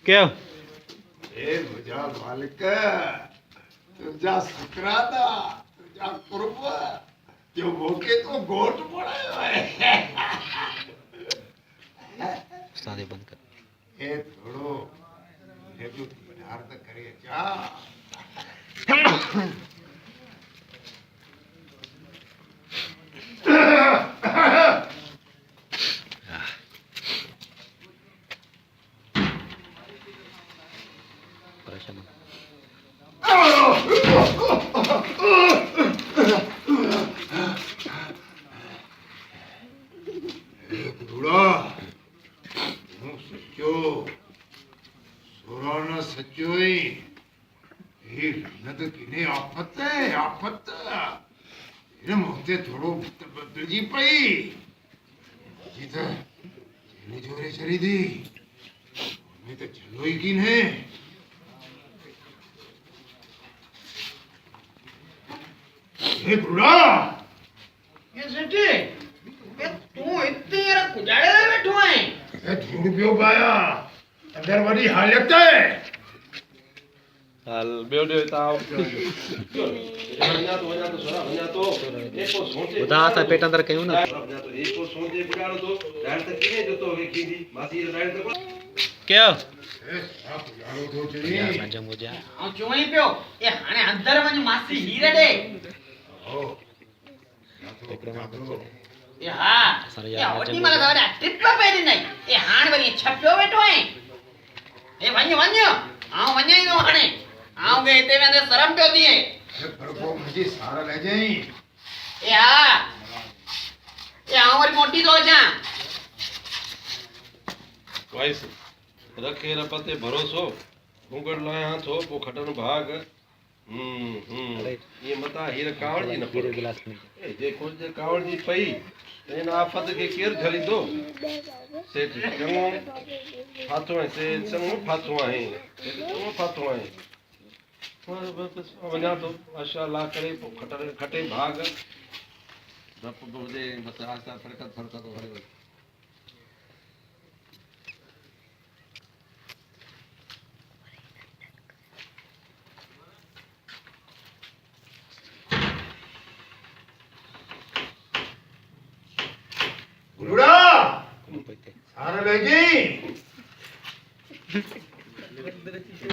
क्या हे तुझ्या मालक तुझ्या शुक्रादा तुझ्या कुर्ब त्यो भोके तो गोट पड़ायो है सादे बंद कर हे थोड़ो हे जो पदार्थ करे क्या परेशान धूड़ा હું સચ્ચો સોરાનો સચ્ચોઈ એ લગ્ન તો કિને આફત એને મોતે થોડો બદલજી પઈ હજી તો જેની જોરે ચરી દી મેં તો ચલોઈ કી ને એ ધૂડા ये सेठी ये तू इतनी यार कुजाड़े में बैठो है એ ધૂળ પ્યો ગાયા અંદર વળી હાલત है હાલ બેડે તાવ વણ્યા તો સોરા વણ્યા તો એકો સોચે उदास पेट अंदर कयूं ना વણ્યા તો એકો સોચે બિગાડો તો ડાળ તક કીને જતો હવે કીધી માસી ડાળ તક क्या એ સાપ જાણો તો ચરી जम हो जा हां चोई पियो ये हाने अंदर वने मासी हीरे दे ओ ये हां सारे ये यार ओटी मला गावडा ट्रिप पे पेरी नहीं ये हाण वनी छप्यो बैठो है ए वन्य आओ वन्य ही नो हाने आओ गए ते में अंदर शर्म क्यों दी है એ ફરકો મુજી સારા લઈ જઈ ये हां ये आओ वाली मोटी दो जा વાઈસ રખે રપતે ભરોસો ઉંગડ લાયા હાથો પો ખટન ભાગ ये मता हीर कावड़जी न गिरे गिलास में ए जे कोई जे कावड़जी पई तेन आफत के केर झली दो से चंगो फातो है से चंगो फातो है से चंगो फातो है बस वना तो माशाअल्लाह करे पो खटे भाग रप बोदे बस आस्ता फरकत हो ધૂડા como puede સારા લઈ જઈ